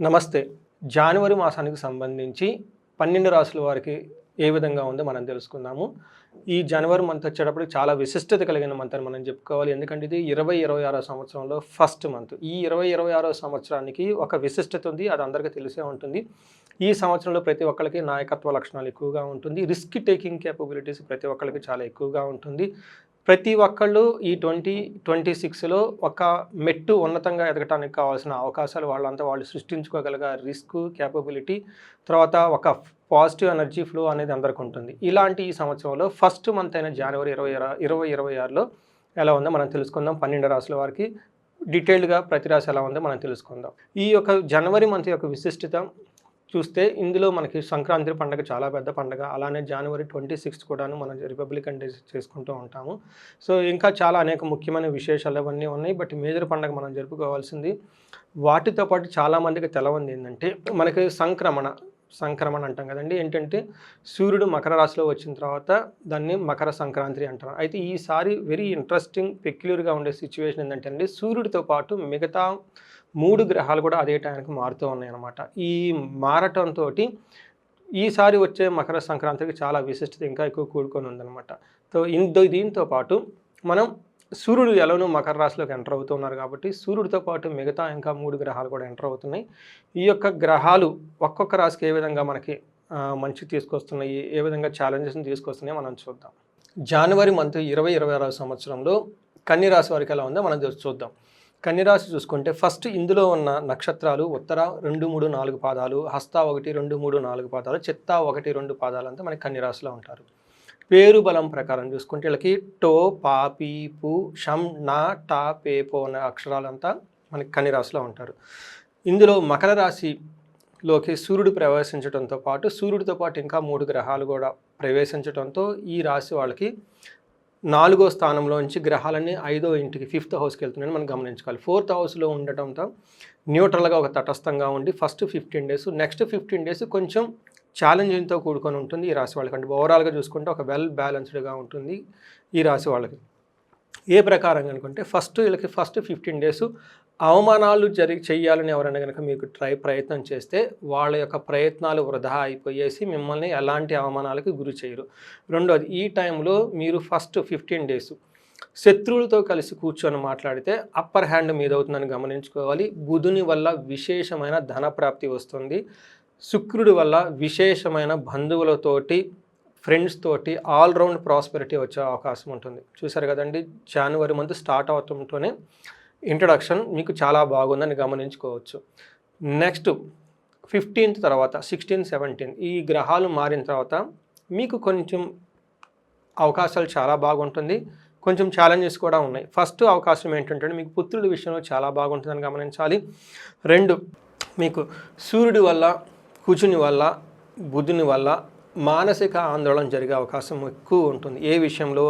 నమస్తే. జనవరి మాసానికి సంబంధించి 12 రాసుల వారికి ఏ విధంగా ఉందో మనం తెలుసుకుందాము. ఈ జనవరి మంత్ వచ్చేటప్పటికి చాలా విశిష్టత కలిగిన మంత్ అని మనం చెప్పుకోవాలి. ఎందుకంటే ఇది 2026 సంవత్సరంలో ఫస్ట్ మంత్. ఈ 2026 సంవత్సరానికి ఒక విశిష్టత ఉంది. అది అందరికీ తెలిసే ఉంటుంది. ఈ సంవత్సరంలో ప్రతి ఒక్కళ్ళకి నాయకత్వ లక్షణాలు ఎక్కువగా ఉంటుంది. రిస్క్ టేకింగ్ కేపబిలిటీస్ ప్రతి ఒక్కళ్ళకి చాలా ఎక్కువగా ఉంటుంది. ప్రతి ఒక్కళ్ళు ఈ 2026లో ఒక మెట్టు ఉన్నతంగా ఎదగటానికి కావాల్సిన అవకాశాలు వాళ్ళంతా వాళ్ళు సృష్టించుకోగలిగే రిస్క్ కేపబిలిటీ, తర్వాత ఒక పాజిటివ్ ఎనర్జీ ఫ్లో అనేది అందరికీ ఉంటుంది. ఇలాంటి ఈ సంవత్సరంలో ఫస్ట్ మంత్ అయిన జనవరి 2026లో ఎలా ఉందో మనం తెలుసుకుందాం. 12 రాసుల వారికి డీటెయిల్డ్గా ప్రతి రాశి ఎలా ఉందో మనం తెలుసుకుందాం. ఈ యొక్క జనవరి మంత్ యొక్క విశిష్టత చూస్తే ఇందులో మనకి సంక్రాంతి పండుగ చాలా పెద్ద పండుగ. అలానే జనవరి 26 కూడాను మనం రిపబ్లికన్ డే చేసుకుంటూ ఉంటాము. సో ఇంకా చాలా అనేక ముఖ్యమైన విశేషాలు అవన్నీ ఉన్నాయి. బట్ మేజర్ పండుగ మనం జరుపుకోవాల్సింది. వాటితో పాటు చాలామందికి తెలవంది ఏంటంటే మనకి సంక్రమణ అంటాం కదండి. ఏంటంటే సూర్యుడు మకర రాశిలో వచ్చిన తర్వాత దాన్ని మకర సంక్రాంతి అంటారు. అయితే ఈసారి వెరీ ఇంట్రెస్టింగ్ పెక్యులర్గా ఉండే సిచ్యువేషన్ ఏంటంటే అండి, సూర్యుడితో పాటు మిగతా 3 గ్రహాలు కూడా అదే టైంకి మారుతూ ఉన్నాయి అన్నమాట. ఈ మారటంతో ఈసారి వచ్చే మకర సంక్రాంతికి చాలా విశిష్టత ఇంకా ఎక్కువ కూడుకొని ఉందన్నమాట. సో దీంతో పాటు మనం సూర్యుడు ఎలానో మకర రాశిలోకి ఎంటర్ అవుతున్నారు కాబట్టి సూర్యుడితో పాటు మిగతా ఇంకా 3 గ్రహాలు కూడా ఎంటర్ అవుతున్నాయి. ఈ యొక్క గ్రహాలు ఒక్కొక్క రాశికి ఏ విధంగా మనకి మంచి తీసుకొస్తున్నాయి, ఏ విధంగా ఛాలెంజెస్ని తీసుకొస్తున్నాయి మనం చూద్దాం. జనవరి మంత్ 2026 సంవత్సరంలో కన్య రాశి వారికి ఎలా ఉందో మనం చూద్దాం. కన్యరాశి చూసుకుంటే ఫస్ట్ ఇందులో ఉన్న నక్షత్రాలు ఉత్తర 2, 3, 4 పాదాలు, హస్త 1, 2, 3, 4 పాదాలు, చిత్త 1, 2 పాదాలు అంతా మనకి కన్యరాశిలో ఉంటారు. పేరు బలం ప్రకారం చూసుకుంటే వీళ్ళకి టో, పా, పీ, పు, షం, నా, టా, పే, పో అనే అక్షరాలంతా మనకి కన్యరాశిలో ఉంటారు. ఇందులో మకర రాశిలోకి సూర్యుడు ప్రవేశించడంతో పాటు సూర్యుడితో పాటు ఇంకా 3 గ్రహాలు కూడా ప్రవేశించడంతో ఈ రాశి వాళ్ళకి 4వ స్థానంలోంచి గ్రహాలన్నీ 5వ ఇంటికి 5th హౌస్కి వెళ్తున్నాయని మనం గమనించుకోవాలి. 4th హౌస్లో ఉండటంతో న్యూట్రల్గా ఒక తటస్థంగా ఉండి ఫస్ట్ 15 డేస్, నెక్స్ట్ 15 డేస్ కొంచెం ఛాలెంజింగ్తో కూడుకొని ఉంటుంది ఈ రాశి వాళ్ళకి. అంటే ఓవరాల్గా చూసుకుంటే ఒక వెల్ బ్యాలెన్స్డ్గా ఉంటుంది ఈ రాశి వాళ్ళకి. ఏ ప్రకారంగా అనుకుంటే వీళ్ళకి ఫస్ట్ 15 డేస్ అవమానాలు చెయ్యాలని ఎవరైనా కనుక మీకు ప్రయత్నం చేస్తే వాళ్ళ యొక్క ప్రయత్నాలు వృధా అయిపోయేసి మిమ్మల్ని ఎలాంటి అవమానాలకు గురి చేయరు. రెండోది, ఈ టైంలో మీరు ఫస్ట్ 15 డేస్ శత్రువులతో కలిసి కూర్చొని మాట్లాడితే అప్పర్ హ్యాండ్ మీద అవుతుందని గమనించుకోవాలి. బుధుని వల్ల విశేషమైన ధన ప్రాప్తి వస్తుంది. శుక్రుడి వల్ల విశేషమైన బంధువులతోటి, ఫ్రెండ్స్ తోటి ఆల్రౌండ్ ప్రాస్పెరిటీ వచ్చే అవకాశం ఉంటుంది. చూసారు కదండి, జనవరి మంత్ స్టార్ట్ అవడంతోనే ఇంట్రడక్షన్ మీకు చాలా బాగుందని గమనించుకోవచ్చు. నెక్స్ట్ 15th తర్వాత 16, 17 ఈ గ్రహాలు మారిన తర్వాత మీకు కొంచెం అవకాశాలు చాలా బాగుంటుంది. కొంచెం ఛాలెంజెస్ కూడా ఉన్నాయి. ఫస్ట్ అవకాశం ఏంటంటే మీకు పుత్రుల విషయంలో చాలా బాగుంటుందని గమనించాలి. 2, మీకు సూర్యుడి వల్ల, కుజుని వల్ల, బుధుని వల్ల మానసిక ఆందోళన జరిగే అవకాశం ఎక్కువ ఉంటుంది. ఏ విషయంలో?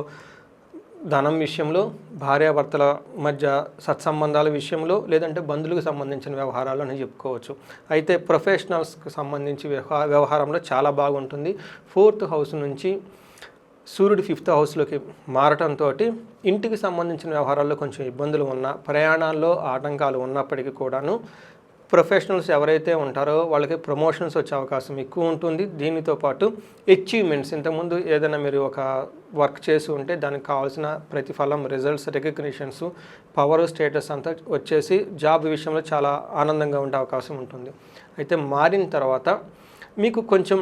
ధనం విషయంలో, భార్యాభర్తల మధ్య సత్సంబంధాల విషయంలో, లేదంటే బంధువులకు సంబంధించిన వ్యవహారాలు అని చెప్పుకోవచ్చు. అయితే ప్రొఫెషనల్స్కి సంబంధించి వ్యవహారంలో చాలా బాగుంటుంది. 4th హౌస్ నుంచి సూర్యుడు 5th హౌస్లోకి మారటంతో ఇంటికి సంబంధించిన వ్యవహారాల్లో కొంచెం ఇబ్బందులు ఉన్నా, ప్రయాణాల్లో ఆటంకాలు ఉన్నప్పటికీ కూడాను ప్రొఫెషనల్స్ ఎవరైతే ఉంటారో వాళ్ళకి ప్రమోషన్స్ వచ్చే అవకాశం ఎక్కువ ఉంటుంది. దీనితో పాటు అచీవ్మెంట్స్, ఇంతకుముందు ఏదైనా మీరు ఒక వర్క్ చేసి ఉంటే దానికి కావాల్సిన ప్రతిఫలం, రిజల్ట్స్, రికగ్నిషన్స్, పవర్, స్టేటస్ అంతా వచ్చేసి జాబ్ విషయంలో చాలా ఆనందంగా ఉండే అవకాశం ఉంటుంది. అయితే మారిన తర్వాత మీకు కొంచెం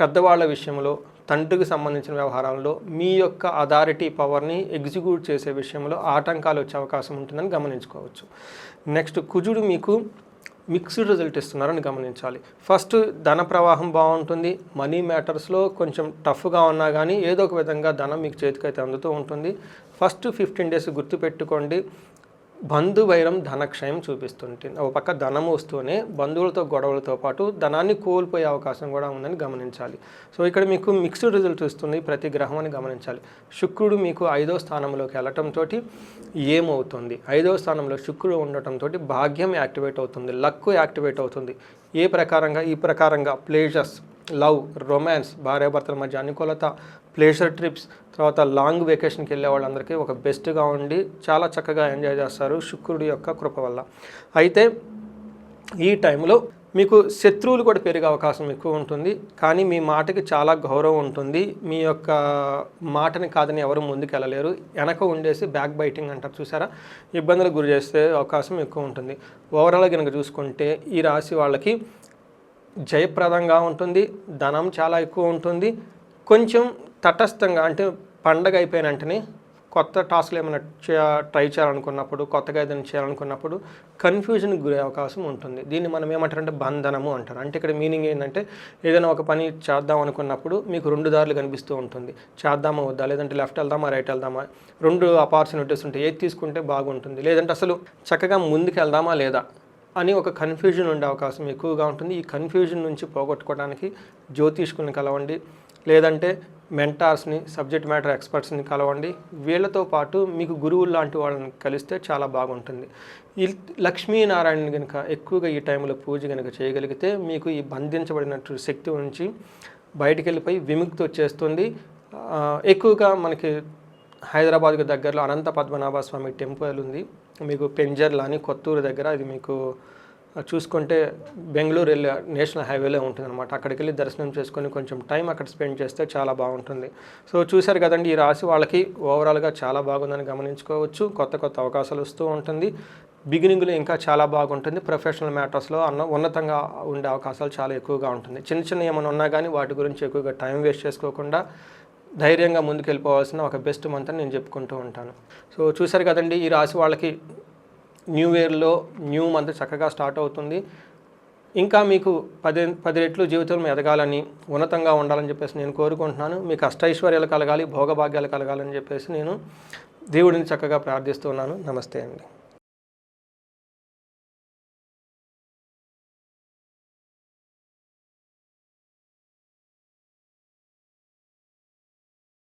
పెద్దవాళ్ళ విషయంలో, తండ్రికి సంబంధించిన వ్యవహారాల్లో మీ యొక్క అథారిటీ పవర్ని ఎగ్జిక్యూట్ చేసే విషయంలో ఆటంకాలు వచ్చే అవకాశం ఉంటుందని గమనించుకోవచ్చు. నెక్స్ట్, కుజుడు మీకు మిక్స్డ్ రిజల్ట్ ఇస్తున్నారని గమనించాలి. ఫస్ట్ ధన ప్రవాహం బాగుంటుంది. మనీ మ్యాటర్స్లో కొంచెం టఫ్గా ఉన్నా కానీ ఏదో ఒక విధంగా ధనం మీకు చేతికైతే అందుతూ ఉంటుంది. ఫస్ట్ 15 డేస్ గుర్తుపెట్టుకోండి, బంధువైరం ధనక్షయం చూపిస్తుంటుంది. ఒక పక్క ధనం వస్తూనే బంధువులతో గొడవలతో పాటు ధనాన్ని కోల్పోయే అవకాశం కూడా ఉందని గమనించాలి. సో ఇక్కడ మీకు మిక్స్డ్ రిజల్ట్ ఇస్తుంది ప్రతి గ్రహం అని గమనించాలి. శుక్రుడు మీకు 5వ స్థానంలోకి వెళ్ళటంతో ఏమవుతుంది? 5వ స్థానంలో శుక్రుడు ఉండటంతో భాగ్యం యాక్టివేట్ అవుతుంది, లక్ యాక్టివేట్ అవుతుంది. ఈ ప్రకారంగా ప్లేజర్స్, లవ్, రొమాన్స్, భార్యాభర్తల మధ్య అనుకూలత, ప్లేజర్ ట్రిప్స్, తర్వాత లాంగ్ వెకేషన్కి వెళ్ళే వాళ్ళందరికీ ఒక బెస్ట్గా ఉండి చాలా చక్కగా ఎంజాయ్ చేస్తారు శుక్రుడి యొక్క కృప వల్ల. అయితే ఈ టైంలో మీకు శత్రువులు కూడా పెరిగే అవకాశం ఎక్కువ ఉంటుంది. కానీ మీ మాటకి చాలా గౌరవం ఉంటుంది. మీ యొక్క మాటని కాదని ఎవరు ముందుకెళ్ళలేరు. వెనక ఉండేసి బ్యాక్ బైటింగ్ అంటారు చూసారా, ఇబ్బందులకు గురి చేసే అవకాశం ఎక్కువ ఉంటుంది. ఓవరాల్గా కనుక చూసుకుంటే ఈ రాశి వాళ్ళకి జయప్రదంగా ఉంటుంది. ధనం చాలా ఎక్కువ ఉంటుంది. కొంచెం తటస్థంగా అంటే పండగ అయిపోయిన వెంటనే కొత్త టాస్క్లు ఏమైనా ట్రై చేయాలనుకున్నప్పుడు, కొత్తగా ఏదైనా చేయాలనుకున్నప్పుడు కన్ఫ్యూజన్కి గురే అవకాశం ఉంటుంది. దీన్ని మనం ఏమంటారంటే బంధనము అంటారు. అంటే ఇక్కడ మీనింగ్ ఏంటంటే ఏదైనా ఒక పని చేద్దాం అనుకున్నప్పుడు మీకు 2 దారులు కనిపిస్తూ ఉంటుంది. చేద్దామా వద్దా, లేదంటే లెఫ్ట్ వెళ్దామా రైట్ వెళ్దామా, 2 ఆపర్చునిటీస్ ఉంటాయి. ఏది తీసుకుంటే బాగుంటుంది, లేదంటే అసలు చక్కగా ముందుకు వెళ్దామా లేదా అని ఒక కన్ఫ్యూజన్ ఉండే అవకాశం ఎక్కువగా ఉంటుంది. ఈ కన్ఫ్యూజన్ నుంచి పోగొట్టుకోవడానికి జ్యోతిష్కుల్ని కలవండి, లేదంటే మెంటార్స్ని, సబ్జెక్ట్ మ్యాటర్ ఎక్స్పర్ట్స్ని కలవండి. వీళ్ళతో పాటు మీకు గురువులు లాంటి వాళ్ళని కలిస్తే చాలా బాగుంటుంది. ఈ లక్ష్మీనారాయణ కనుక ఎక్కువగా ఈ టైంలో పూజ కనుక చేయగలిగితే మీకు ఈ బంధించబడినట్టు శక్తి నుంచి బయటికి వెళ్ళిపోయి విముక్తి వచ్చేస్తుంది. ఎక్కువగా మనకి హైదరాబాద్కి దగ్గరలో అనంత పద్మనాభ స్వామి టెంపుల్ ఉంది. మీకు పెంజర్ల అని కొత్తూరు దగ్గర, ఇది మీకు చూసుకుంటే బెంగళూరు వెళ్ళే నేషనల్ హైవేలో ఉంటుంది అనమాట. అక్కడికి వెళ్ళి దర్శనం చేసుకొని కొంచెం టైం అక్కడ స్పెండ్ చేస్తే చాలా బాగుంటుంది. సో చూశారు కదండి, ఈ రాశి వాళ్ళకి ఓవరాల్గా చాలా బాగుందని గమనించుకోవచ్చు. కొత్త కొత్త అవకాశాలు వస్తూ ఉంటుంది. బిగినింగ్లో ఇంకా చాలా బాగుంటుంది. ప్రొఫెషనల్ మ్యాటర్స్లో ఉన్నతంగా ఉండే అవకాశాలు చాలా ఎక్కువగా ఉంటుంది. చిన్న చిన్న ఏమైనా ఉన్నా కానీ వాటి గురించి ఎక్కువగా టైం వేస్ట్ చేసుకోకుండా ధైర్యంగా ముందుకెళ్ళిపోవాల్సిన ఒక బెస్ట్ మంత్ అని నేను చెప్పుకుంటూ ఉంటాను. సో చూశారు కదండి, ఈ రాశి వాళ్ళకి న్యూ ఇయర్లో న్యూ మంత్ చక్కగా స్టార్ట్ అవుతుంది. ఇంకా మీకు 10 రెట్లు జీవితంలో ఎదగాలని, ఉన్నతంగా ఉండాలని చెప్పేసి నేను కోరుకుంటున్నాను. మీకు అష్టైశ్వర్యాలు కలగాలి, భోగభాగ్యాలు కలగాలని చెప్పేసి నేను దేవుడిని చక్కగా ప్రార్థిస్తున్నాను. నమస్తే అండి.